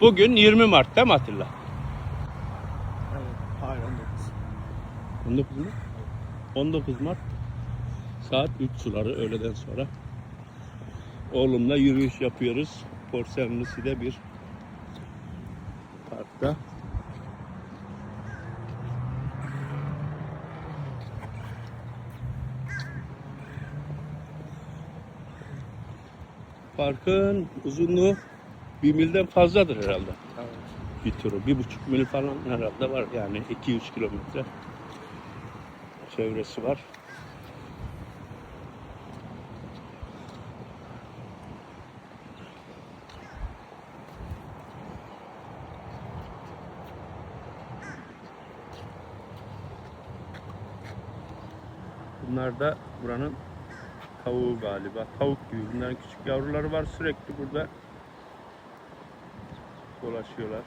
Bugün 20 Mart değil mi Atilla? Evet. Hayır 19. 19 mu? 19 Mart saat 3 suları öğleden sonra. Oğlumla yürüyüş yapıyoruz. Porsenlisi'de bir parkta. Parkın uzunluğu 1 milden fazladır herhalde. Evet. Bir turu. 1,5 mil falan herhalde var. Yani 2-3 kilometre çevresi var. Bunlar da buranın tavuğu galiba. Tavuk gibi. Bunların küçük yavruları var, sürekli burada dolaşıyorlar.